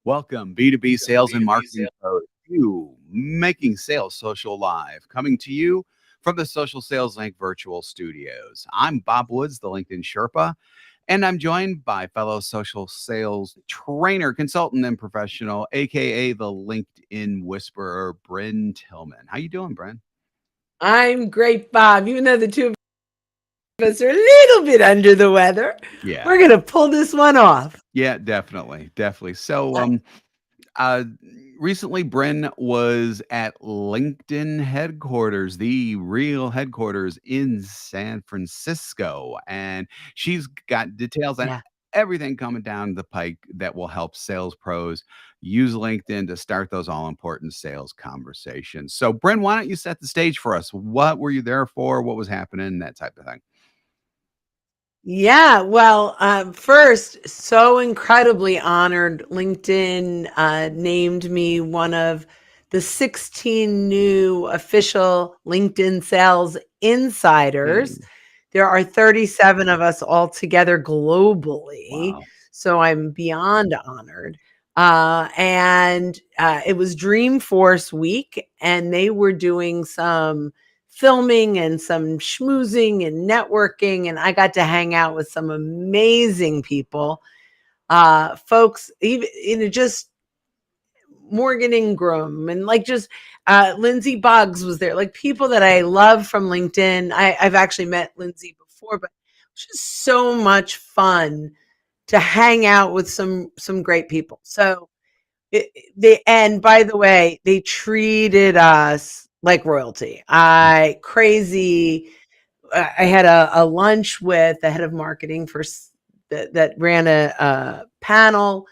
Welcome, B2B Sales and Marketing Pro, you making sales social live, coming to you from the Social Sales Link virtual studios. I'm Bob Woods, the LinkedIn Sherpa, and I'm joined by fellow social sales trainer, consultant, and professional, aka the LinkedIn Whisperer, Bryn Tillman. How you doing, Bryn? I'm great, Bob. Even though the two of us are a little bit under the weather, Yeah, we're going to pull this one off. yeah, definitely. So, Uh, Uh, recently, Bryn was at LinkedIn headquarters, the real headquarters in San Francisco, and she's got details on yeah. everything coming down the pike that will help sales pros use LinkedIn to start those all important sales conversations. So, Bryn, why don't you set the stage for us? What were you there for? What was happening? That type of thing. Yeah. Well, first, so incredibly honored. LinkedIn named me one of the 16 new official LinkedIn sales insiders. Hey, There are 37 of us altogether globally. wow. So I'm beyond honored. And it was Dreamforce week, and they were doing some filming and some schmoozing and networking. And I got to hang out with some amazing people, folks, even, just Morgan Ingram and like just Lindsay Boggs was there, like people that I love from LinkedIn. I've actually met Lindsay before, but it was just so much fun to hang out with some great people. So they, and by the way, they treated us like royalty. I had a lunch with the head of marketing that ran a panel.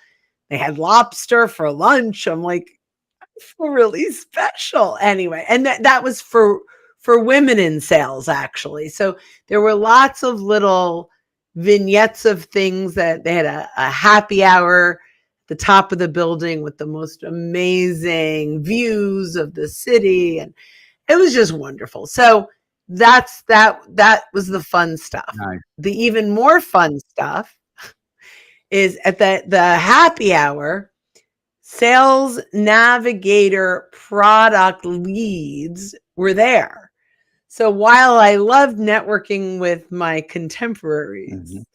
They had lobster for lunch. I'm like, feel really special anyway. And that was for women in sales, actually. So there were lots of little vignettes of things. That they had a happy hour at the top of the building with the most amazing views of the city, and it was just wonderful. So that was the fun stuff. Nice. The even more fun stuff is at the happy hour. Sales navigator product leads were there. So while I loved networking with my Mhm. contemporaries,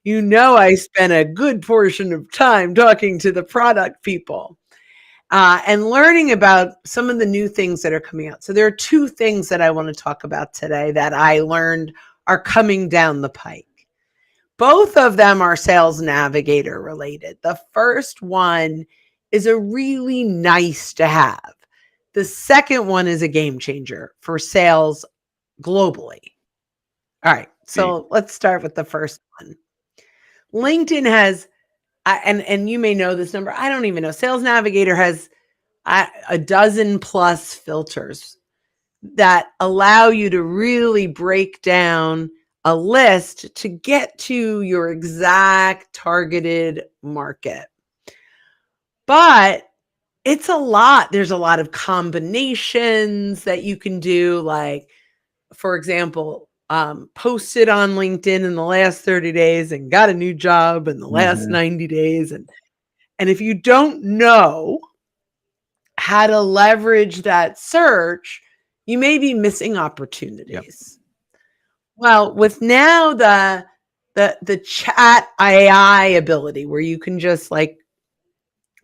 I spent a good portion of time talking to the product people, and learning about some of the new things that are coming out. So there are two things that I want to talk about today that I learned are coming down the pike. Both of them are Sales Navigator related. The first one is a really nice to have. The second one is a game changer for sales globally. All right, Neat. so let's start with the first one. LinkedIn has, and you may know this number. I don't even know. Sales Navigator has a dozen plus filters that allow you to really break down a list to get to your exact targeted market. But it's a lot. There's a lot of combinations that you can do. Like, for example, posted on LinkedIn in the last 30 days and got a new job in the last Mhm. 90 days. And if you don't know how to leverage that search, you may be missing Yep. opportunities. Well, with now the chat AI ability where you can just like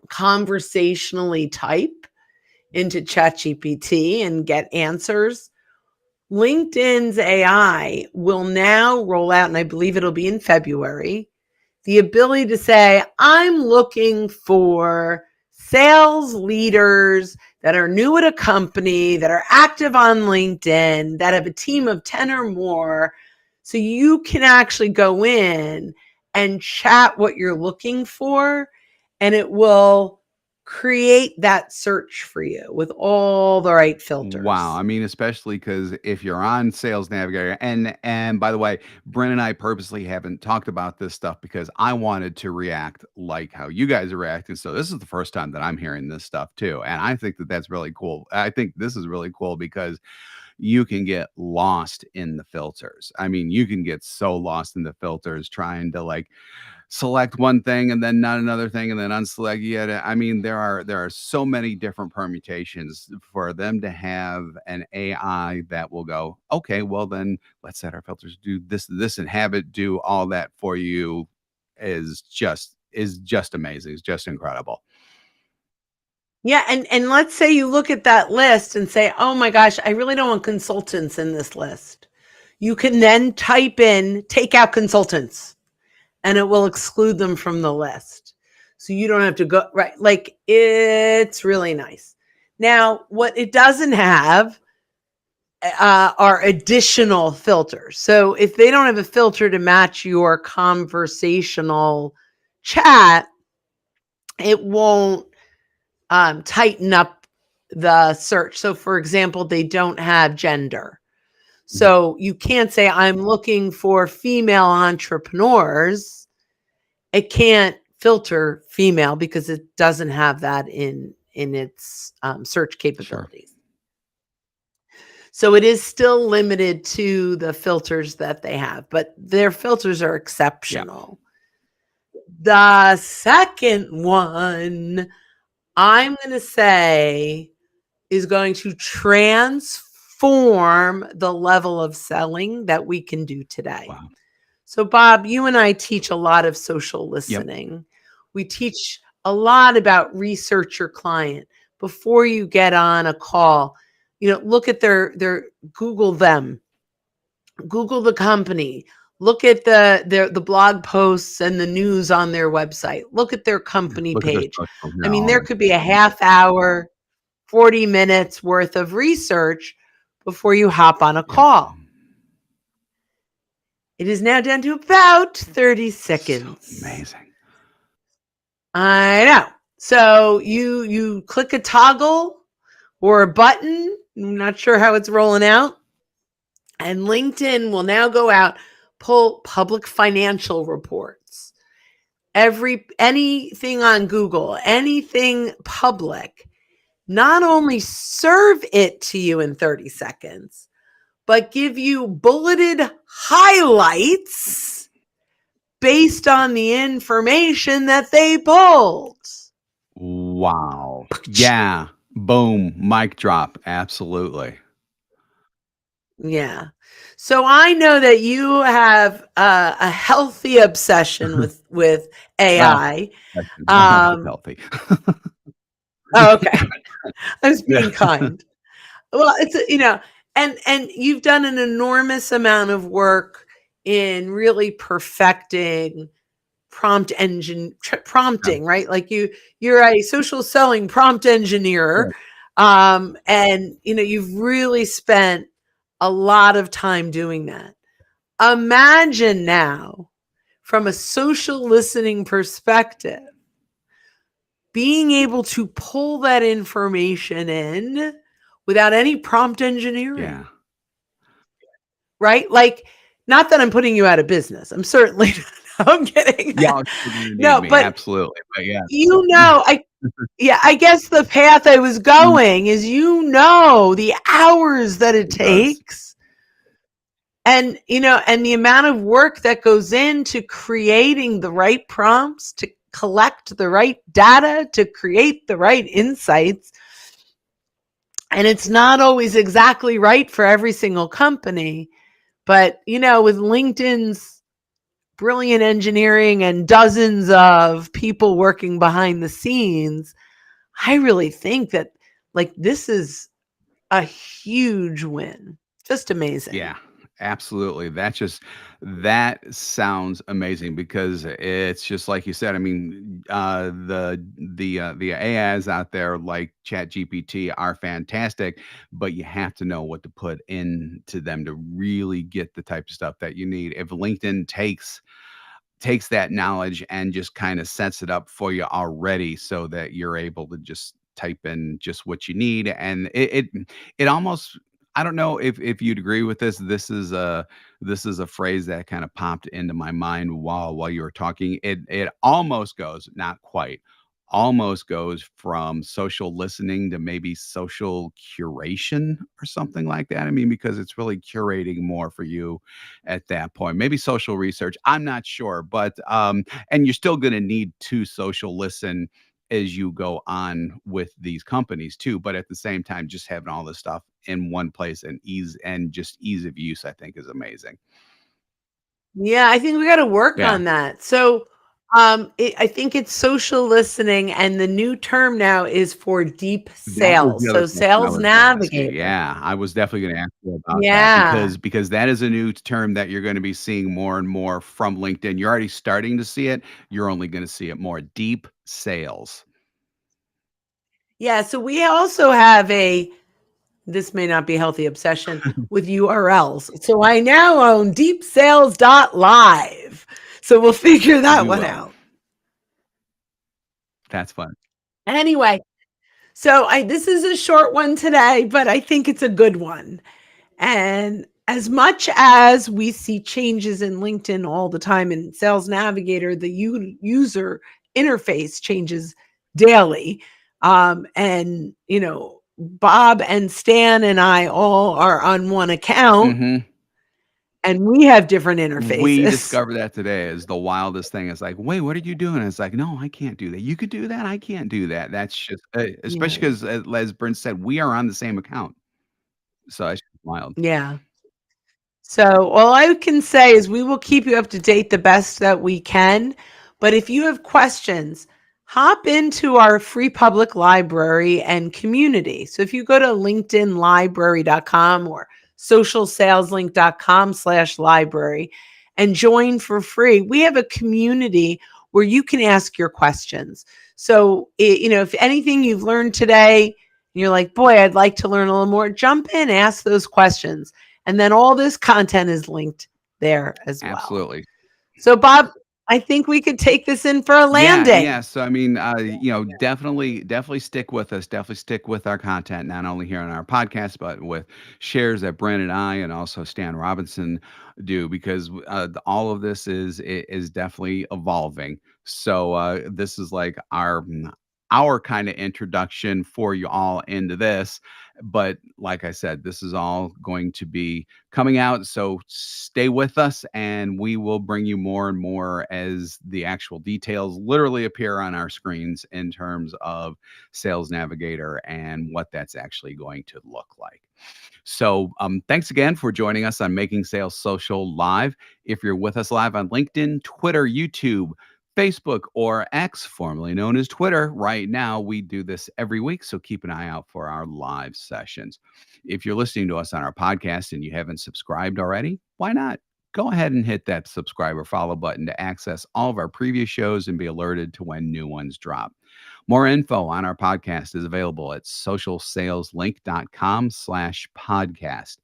conversationally type into ChatGPT and get answers, LinkedIn's AI will now roll out, and I believe it'll be in February, the ability to say, I'm looking for sales leaders that are new at a company, that are active on LinkedIn, that have a team of 10 or more. So you can actually go in and chat what you're looking for, and it will create that search for you with all the right Wow. filters. I mean, especially because if you're on Sales Navigator, and by the way, Brent and I purposely haven't talked about this stuff because I wanted to react like how you guys are reacting. So this is the first time that I'm hearing this stuff too, and I think that that's really cool. I think this is really cool because you can get lost in the filters. I mean, you can get so lost in the filters trying to like select one thing and then not another thing and then unselect yet. I mean, there are so many different permutations for them to have an AI that will go, okay, well then let's set our filters, do this, and have it do all that for you is just amazing. It's just incredible. Yeah, and let's say you look at that list and say, "Oh my gosh, I really don't want consultants in this list." You can then type in take out consultants and it will exclude them from the list. So you don't have to go right. Like it's really nice. Now, what it doesn't have are additional filters. So if they don't have a filter to match your conversational chat, it won't tighten up the search. So, for example, they don't have gender. So you can't say, I'm looking for female entrepreneurs. It can't filter female because it doesn't have that in its search capabilities. So it is still limited to the filters that they have, but their filters are exceptional. The second one, I'm going to say, is going to transform the level of selling that we can do today. Wow. So, Bob, you and I teach a lot of social listening. We teach a lot about research your client before you get on a call. Look at their Google them, Google the company, look at the blog posts and the news on their website, look at their company page. I mean, there could be a half hour, 40 minutes worth of research before you hop on a call. It is now down to about 30 seconds. So amazing. I know. So you click a toggle or a button. I'm not sure how it's rolling out. And LinkedIn will now go out, pull public financial reports. Anything on Google, anything public, not only serve it to you in 30 seconds, but give you bulleted highlights based on the information that they pulled. Wow. Yeah. Boom. Mic drop. Absolutely. Yeah. So I know that you have a healthy obsession with AI. Healthy. Oh, okay. I was being kind. Well, it's and you've done an enormous amount of work in really perfecting prompting, right? Like you're a social selling prompt engineer. Right. And you've really spent a lot of time doing that. Imagine now, from a social listening perspective, being able to pull that information in without any prompt engineering. Yeah. Right? Like, not that I'm putting you out of business. I'm certainly I'm kidding. Yeah, no, but absolutely. But yeah. I guess the path I was going is the hours that it takes. And and the amount of work that goes into creating the right prompts, to collect the right data, to create the right insights. And it's not always exactly right for every single company. But, with LinkedIn's brilliant engineering and dozens of people working behind the scenes, I really think that this is a huge win. Just amazing. Yeah. Absolutely. That sounds amazing, because it's just like you said. I mean, the AIs out there like ChatGPT are fantastic, but you have to know what to put into them to really get the type of stuff that you need. If LinkedIn takes that knowledge and just kind of sets it up for you already, so that you're able to just type in just what you need, and it almost, I don't know if you'd agree with this. This is a phrase that kind of popped into my mind while you were talking. It almost goes, not quite, almost goes from social listening to maybe social curation or something like that. I mean, because it's really curating more for you at that point. Maybe social research. I'm not sure, but and you're still going to need to social listen as you go on with these companies too. But at the same time, just having all this stuff in one place and just ease of use, I think, is amazing. Yeah, I think we gotta work Yeah. on that. So, I think it's social listening, and the new term now is for deep That was sales. the other So question I sales was gonna ask you. navigator. Yeah, I was definitely gonna ask you about that Yeah. because that is a new term that you're gonna be seeing more and more from LinkedIn. You're already starting to see it. You're only gonna see it more. Deep sales. Yeah, so we also have this may not be healthy obsession with URLs. So I now own deepsales.live. So we'll figure that We one will. out. That's fun. Anyway, so I this is a short one today, but I think it's a good one. And as much as we see changes in LinkedIn all the time in Sales Navigator, the user interface changes daily. And, Bob and Stan and I all are on one account Mhm. and we have different We interfaces. discovered that today is the wildest thing. It's like, "Wait, what are you doing?" It's like, "No, I can't do that." "You could do that? I can't do that." That's just especially Yeah. 'cause, as Brent said, we are on the same account. So it's just wild. Yeah. So all I can say is we will keep you up to date the best that we can. But if you have questions, hop into our free public library and community. So if you go to linkedinlibrary.com or socialsaleslink.com/library and join for free, we have a community where you can ask your questions. So, if anything you've learned today, and you're like, boy, I'd like to learn a little more, jump in, ask those questions. And then all this content is linked there as well. Absolutely. So, Bob, I think we could take this in for a Yeah, yeah. landing. So I mean, definitely stick with us. Definitely stick with our content, not only here on our podcast, but with shares that Brent and I, and also Stan Robinson do, because all of this is definitely evolving. So this is like our kind of introduction for you all into this. But like I said, this is all going to be coming out. So stay with us and we will bring you more and more as the actual details literally appear on our screens in terms of Sales Navigator and what that's actually going to look like. So, thanks again for joining us on Making Sales Social Live. If you're with us live on LinkedIn, Twitter, YouTube, Facebook, or X, formerly known as Twitter, right now we do this every week. So keep an eye out for our live sessions. If you're listening to us on our podcast and you haven't subscribed already, why not? Go ahead and hit that subscribe or follow button to access all of our previous shows and be alerted to when new ones drop. More info on our podcast is available at socialsaleslink.com/podcast.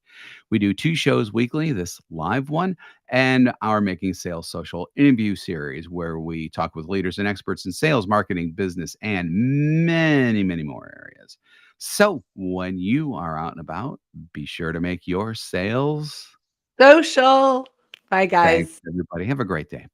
We do 2 shows weekly, this live one and our Making Sales Social interview series, where we talk with leaders and experts in sales, marketing, business, and many, many more areas. So when you are out and about, be sure to make your sales. Social. Bye, Thanks, guys. everybody. Have a great day.